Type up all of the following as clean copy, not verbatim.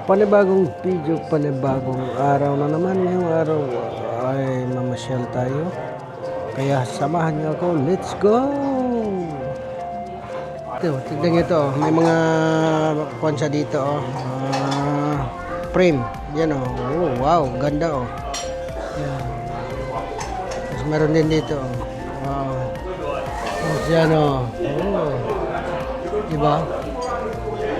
Panibagong video, panibagong araw na naman. Ngayong araw ay mamasyal tayo. Kaya samahan niyo ako. Let's go! Ito, tignan nyo ito. May mga kwansa dito. Frame. Yan o. Oh, wow, ganda o. Yan. Tapos meron din dito. Wow. Tapos yan o. Oh. Diba? Yan.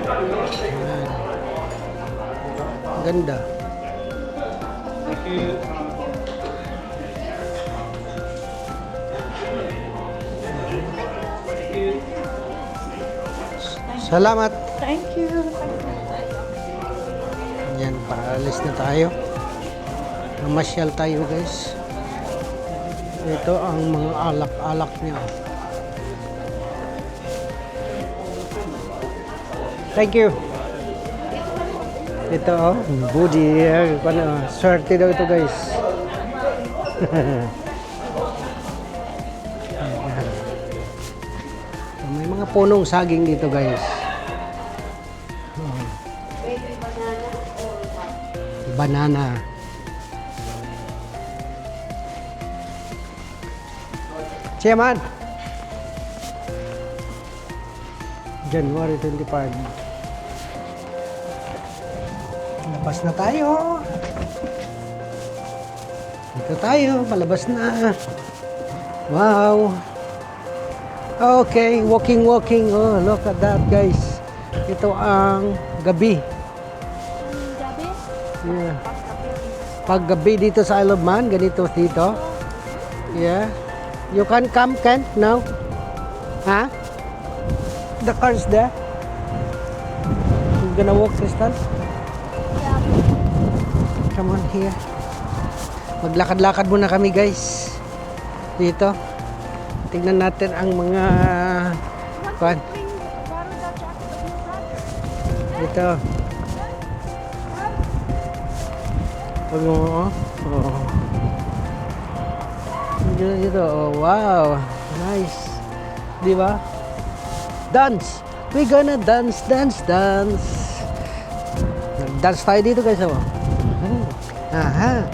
Ganda. Salamat. Thank you. Yan, paalis na tayo. Mamasyal tayo, guys. Ito ang mga alak-alak niya. Thank you. Ito, oh, budi. Swerte daw ito, guys. May mga punong saging dito, guys. Banana. Chairman. January 25. Labas na tayo. Dito tayo. Palabas na. Wow. Okay. Walking. Oh, look at that, guys. Ito ang gabi. Yeah. Pag gabi dito sa Isle of Man, ganito dito. Yeah. You can come, Ken, now? Huh? The car's there. You gonna walk, Crystal? Come on here. Maglakad-lakad muna kami, guys. Dito. Tingnan natin ang mga pan. Dito. Oh. Dito. Oh, wow. Nice. Di ba? Dance. We gonna dance. Nag-dance tayo dito, guys. Oh. Aha.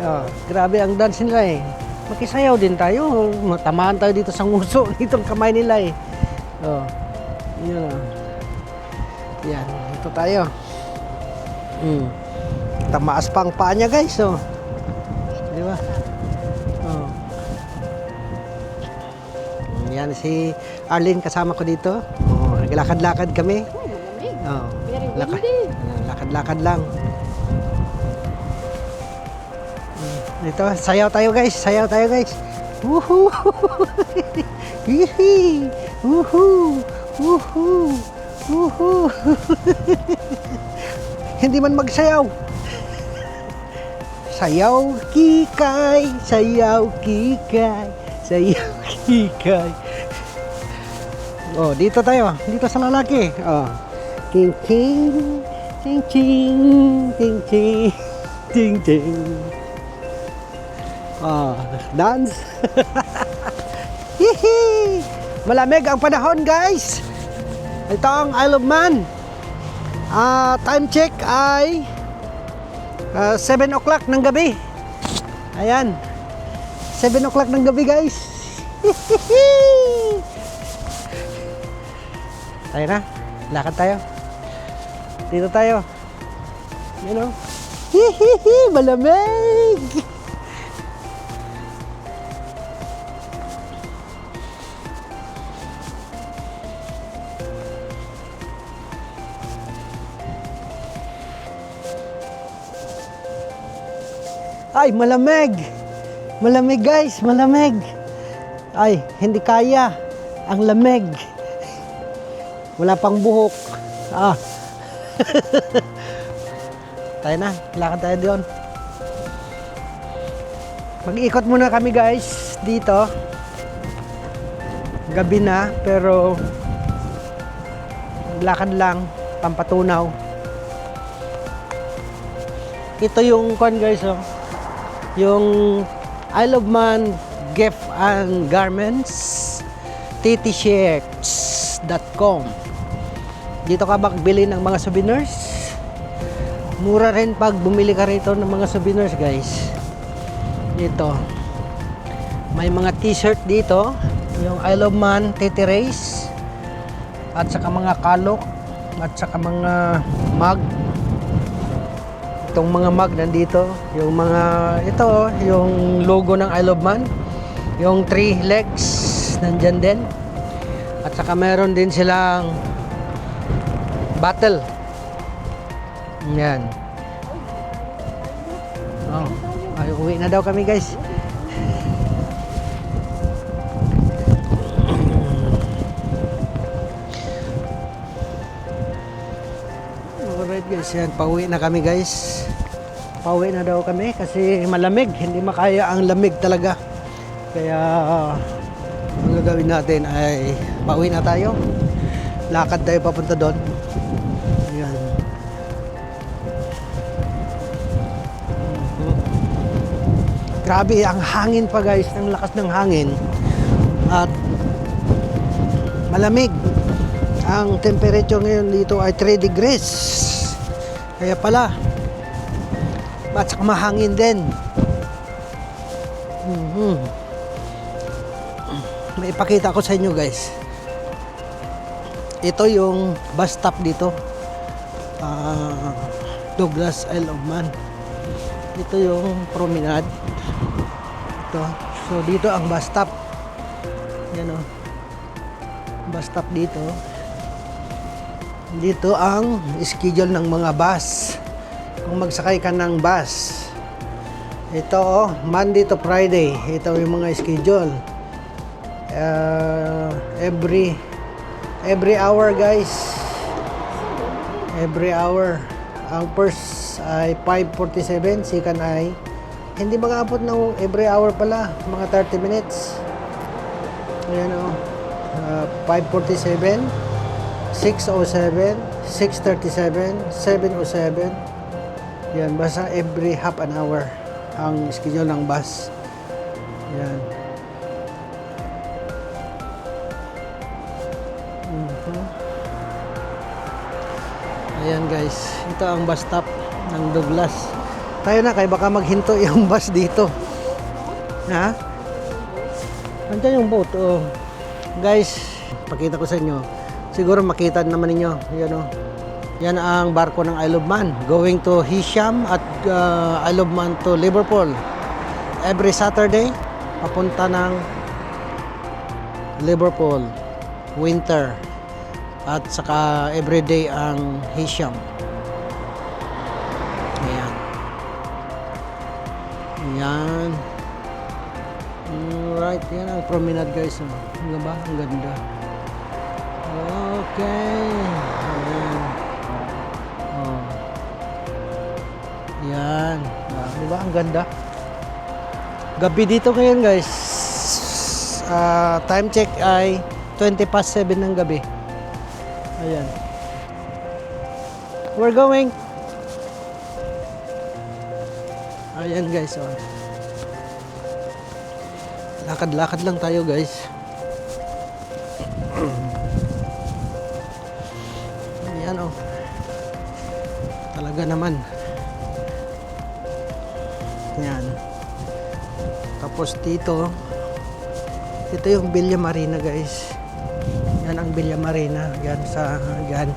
Oh, grabe ang dance nila eh. Makisayaw din tayo. Matamaan tayo dito sa nguso. Itong kamay nila eh. Oh. Yun oh. Yan, ito tayo. Tamaas pa ang paa niya, guys, oh. Di ba? Oh. Yan si Arlene kasama ko dito. Oh, naglakad-lakad kami. Oh. Lakad-lakad lang. Ito, sayaw tayo, guys. Woohoo! Hihi! Woohoo! Hindi man magsayaw. Sayaw kikay. Oh, dito tayo. Dito sa lalaki. Oh. Ting ting. Oh, dance. Hihi. Malamig ang panahon, guys. Ito ang Isle of Man. Time check ay 7 o'clock ng gabi. Ayan. 7 o'clock ng gabi, guys. Tayo na. Lakad tayo. Dito tayo. You know? Hihihi. Malamig. Ay, malamig. Malamig, guys. Malamig. Ay, hindi kaya. Ang lamig. Wala pang buhok. Tayo na. Lakad tayo doon. Mag-ikot muna kami, guys. Dito. Gabi na. Pero lakad lang. Pampatunaw. Ito yung guys, oh. Yung Isle of Man gift and garments, titi shirts souvenirs.com. Dito ka magbili ng mga souvenirs. Mura rin pag bumili ka rito ng mga souvenirs, guys. Dito. May mga t-shirt dito. Yung I Love Man, Titi Race. At saka mga kalok. At saka mga mug. Itong mga mug nandito. Yung mga, ito, yung logo ng I Love Man. Yung 3 legs, nandyan din. At saka meron din silang bottle. Yan. Oh, ay, uwi na daw kami, guys. Alright, guys, yan, pauwi na kami, guys. Pauwi na daw kami kasi malamig, hindi makaya ang lamig talaga. Kaya ang gagawin natin ay pauwi na tayo. Lakad tayo papunta doon. Ayan. Grabe ang hangin pa, guys, ang lakas ng hangin. At malamig. Ang temperature ngayon dito ay 3 degrees. Kaya pala. At saka mahangin din. May ipakita ko sa inyo, guys. Ito yung bus stop dito. Douglas Isle of Man. Ito yung promenade. Ito. So dito ang bus stop. Yan o. Bus stop dito. Dito ang schedule ng mga bus. Kung magsakay ka ng bus. Ito oh, Monday to Friday. Ito yung mga schedule. Every hour, guys. Every hour. Ang first ay 5:47, second ay hindi mag-aabot ng every hour pala, mga 30 minutes. Ayan o. 5:47, 6:07, 6:37, 7:07. Yan, basta every half an hour ang schedule ng bus. Yan. Ayan, guys, ito ang bus stop ng Douglas. Tayo na, kaya baka maghinto yung bus dito. Ha? Nandiyan yung boat. Oh. Guys, pakita ko sa inyo. Siguro makita naman ninyo. Yan oh. Yan ang barko ng I Love Man. Going to Hisham at I Love Man to Liverpool. Every Saturday, papunta ng Liverpool. Winter. At saka everyday ang Hisham. Ayan. Ayan. Alright, yan ang promenade, guys. Ang ba? Ang ganda. Okay. Ayan. Oh. Ayan. Diba? Ang ganda. Gabi dito ngayon, guys. Time check ay 7:20 ng gabi. Ayan. We're going. Ayan, guys. Oh. Lakad-lakad lang tayo, guys. Ayan, oh. Talaga naman. Ayan. Tapos dito, ito yung Villa Marina, guys. Yan ang Villa Marina. Yan sa yan.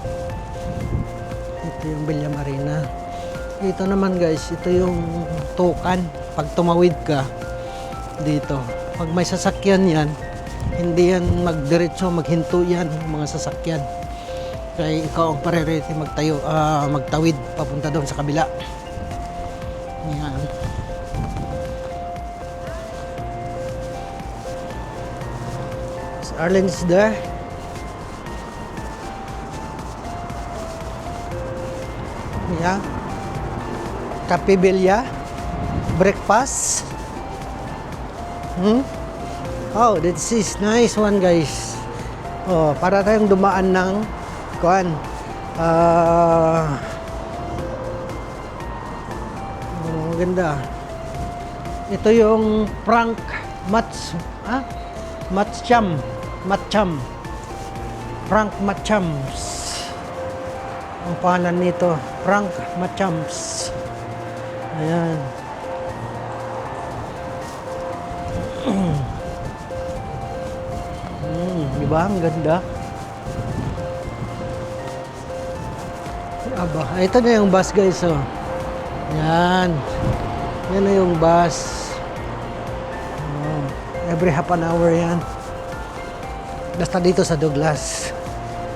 Ito yung Villa Marina. Ito naman, guys, ito yung tukan. Pag tumawid ka dito, pag may sasakyan yan, hindi yan magdiretso, maghinto yan mga sasakyan. Kaya ikaw ang priority magtayo, magtawid papunta doon sa kabila. Yan. So, Arlen is there. Yeah. Capibilla. Breakfast. Oh, this is nice one, guys. Oh, para tayong dumaan ng kuan. Maganda. Ito yung Frank Matcham. Frank Machams. Ang pangalan nito, Frank Machams. Ayan. Diba? Ang ganda. Aba, ito na yung bus guys, oh. Yan. Yan na yung bus. Oh, every half an hour yan. Basta dito sa Douglas.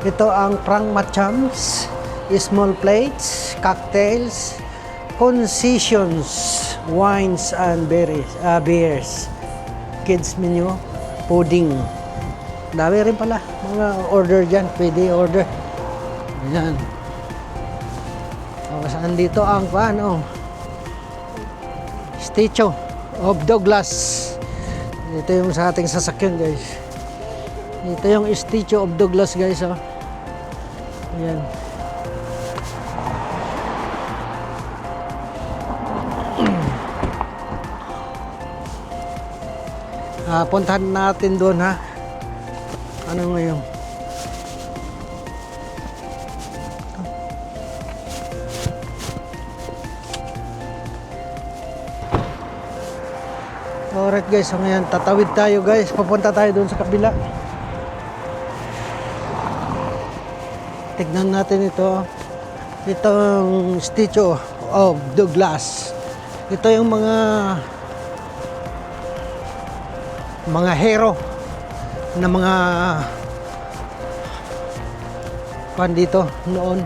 Ito ang Frank Machams. Small plates, cocktails, concessions, wines and beers. Kids menu, pudding. Dami rin pala mga order dyan. Pwede order. Ayan. O, saan dito ang paano? Statue of Douglas. Ito yung sa ating sasakyan guys. Ito yung Statue of Douglas guys. Oh. Ayan. Puntahan natin doon ha. Ano ngayon? Alright guys, so ngayon tatawid tayo guys. Papunta tayo doon sa kabila. Tignan natin ito. Itong Statue of Douglas. Ito yung mga hero na mga pan dito noon.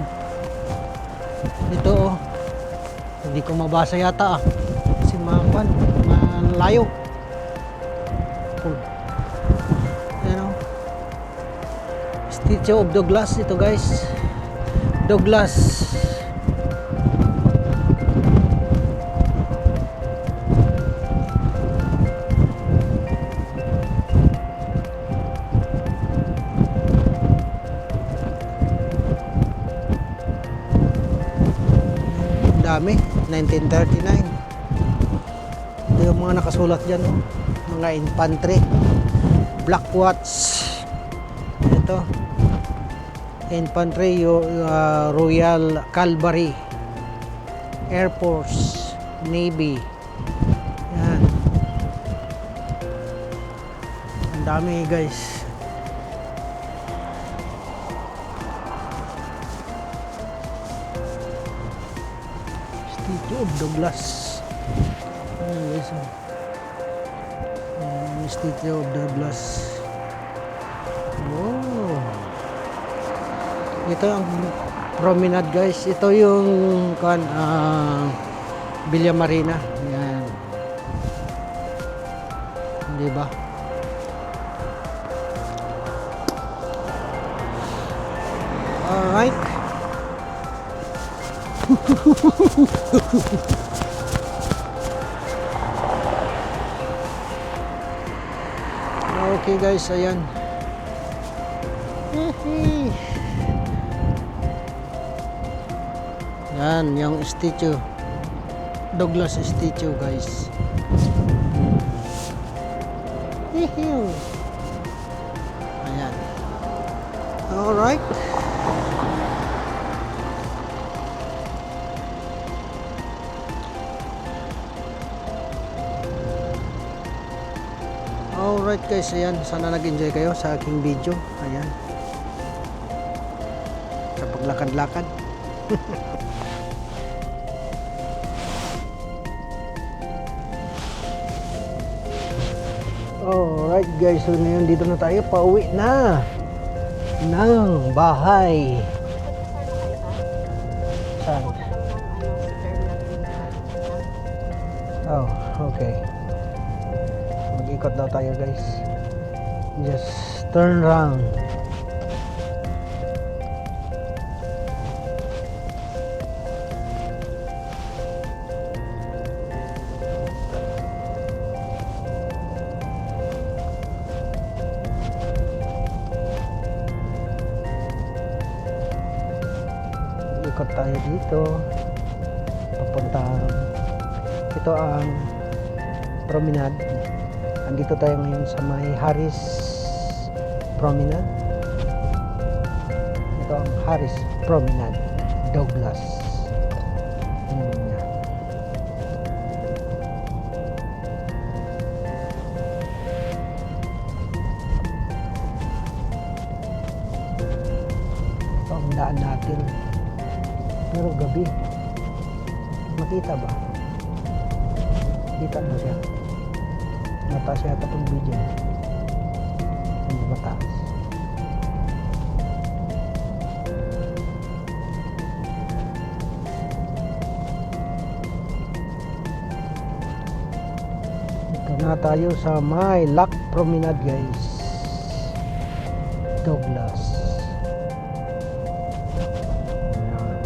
Ito oh. Hindi ko mabasa yata ah. Kasi malayo. Ayan oh. Statue of Douglas ito guys. Douglas. Dami, 1939. Ito yung mga nakasulat dyan, oh. Mga infantry, Black Watch. Ito, infantry, Royal Cavalry, Air Force, Navy. Yan. Ang dami guys. Statue of Douglas. Ayan guys. Statue of Douglas. Wow. Ito ang promenade guys. Ito yung Villa Marina. Ayan. Diba? Alright. Okay guys, ayan. Yan, yung statue. Douglas statue guys. Ayan. Alright. Alright guys, ayan. Sana nag-enjoy kayo sa aking video. Ayan. Sa paglakad-lakad. Alright guys, so ngayon dito na tayo. Pauwi na ng bahay. Saan? Oh, okay. Mag-ikot daw tayo guys. Just turn around. Ikot tayo dito. Papunta. Ito ang promenade. Andito tayo ngayon sa may Harris Promenade. Harris Promenade, Douglas. Yan. Ito ang daan natin. Pero gabi. Makita ba? Kita mo siya. Mataas yata itong video. Hindi mataas. Ito na tayo sa may Lac Promenade guys. Douglas. Ayan.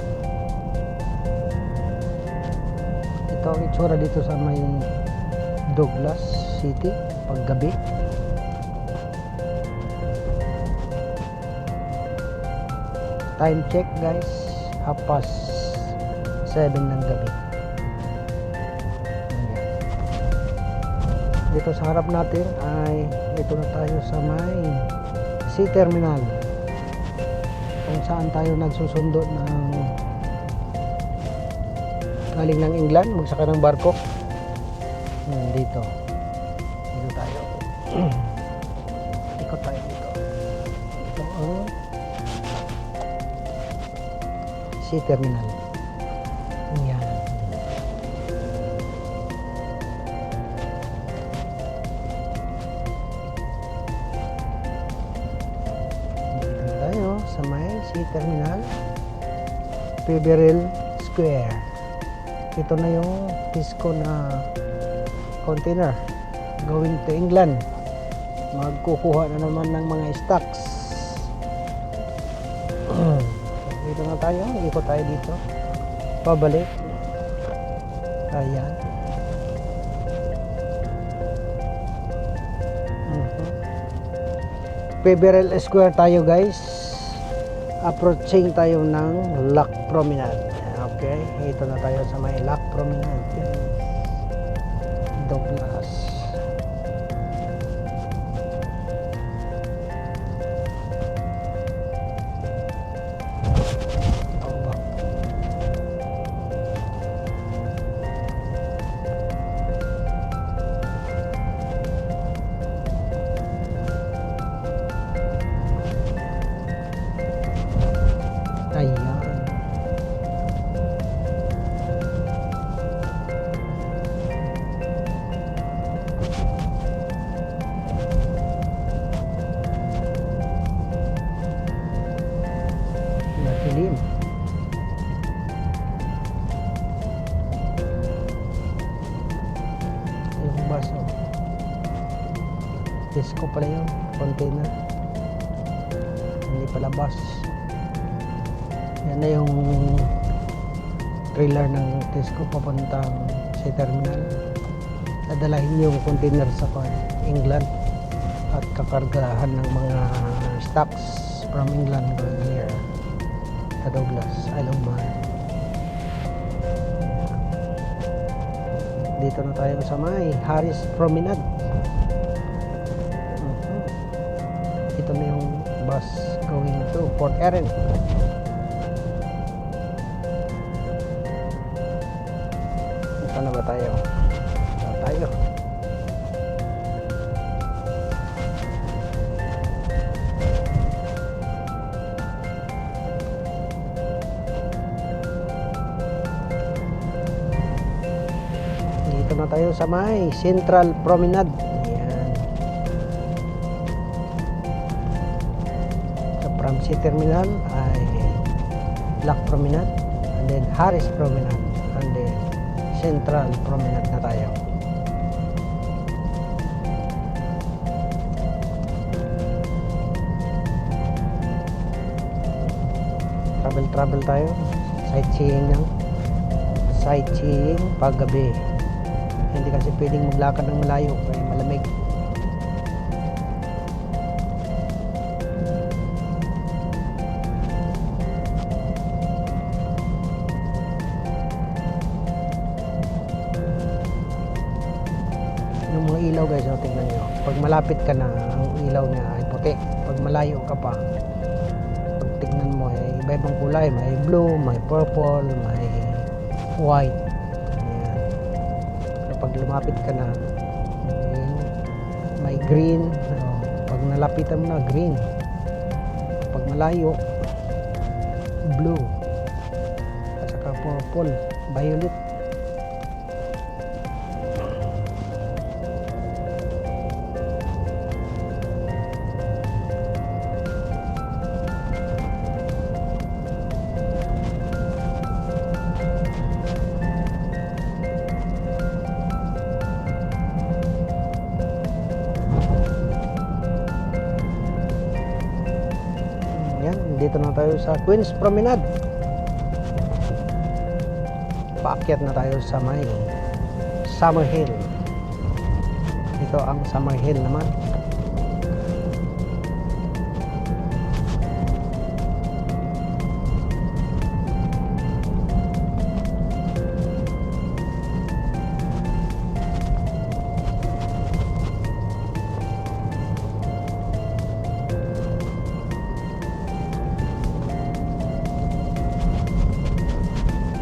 Ito ang itsura dito sa may Douglas City paggabi. Time check guys, 7:30 ng gabi. Ayan. Dito sa harap natin ay dito na tayo sa may Sea Terminal kung saan tayo nagsusundo ng galing ng England, magsaka ng barko. Dito tayo. Ikot tayo dito. Ito ang Sea Terminal. Yan. Dito tayo sa may Sea Terminal, Peveril Square. Ito na yung Tisco na container going to England. Magkukuha na naman ng mga stocks. Dito na tayo, ikot tayo dito pabalik. Ayan. Peveril Square tayo guys. Approaching tayo ng Lac Promenade. Okay, ito na tayo sa may Lac Promenade, Douglas. Ayan. Madilim. Yung baso. Disco pala yun. Container. Hindi pala bus. Yan na yung trailer ng Tesco papuntang sa terminal. Dadalahin yung container sa England at kakargahan ng mga stocks from England going here sa Douglas, Isle of Man. Dito na tayo sa may Harris Promenade. Ito na yung bus going to Port Erin. Saan na ba tayo? Saan tayo? Dito na tayo sa may Central Promenade. Ayan. Sa from Sea Terminal ay Lac Promenade and then Harris Promenade and then Central Promenade na tayo. Travel tayo. Sightseeing paggabi. Hindi kasi pwedeng maglakad ng malayo kaya malamig. Yung mga ilaw guys, tingnan nyo. Pag malapit ka na, ang ilaw niya ay puti. Pag malayo ka pa, pag tingnan makikita mo ay iba-ibang kulay. May blue, may purple, may white. Ayan. Kapag lumapit ka na, ayan, may green. Pag nalapitan mo na, green. Pag malayo, blue. At saka purple, violet. Yan, dito na tayo sa Queens Promenade. Paakyat na tayo sa may Summerhill. Ito ang Summerhill naman.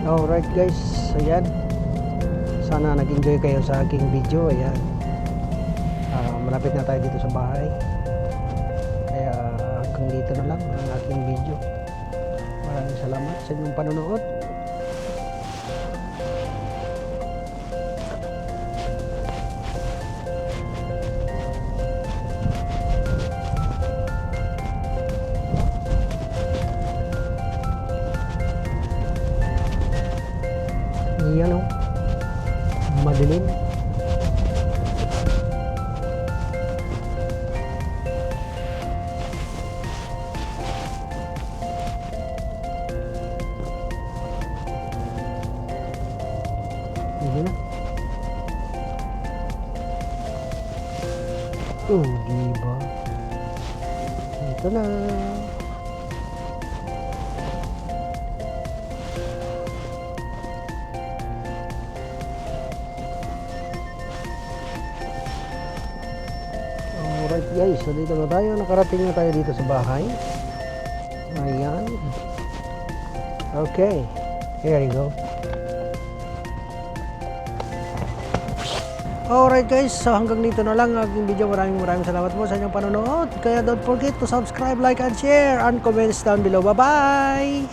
Alright guys, ayan, sana nag-enjoy kayo sa aking video. Ayan, malapit na tayo dito sa bahay, kaya hanggang dito na lang ang aking video. Maraming salamat sa inyong panonood. Yan o, madilim. Hindi na. Diba? Ito na. Alright guys, so dito na tayo. Nakarating na tayo dito sa bahay. Ayan. Okay, here you go. Alright guys, so hanggang dito na lang ang aking video. Maraming salamat po sa inyong panonood. Kaya don't forget to subscribe, like, and share, and comments down below. Bye-bye!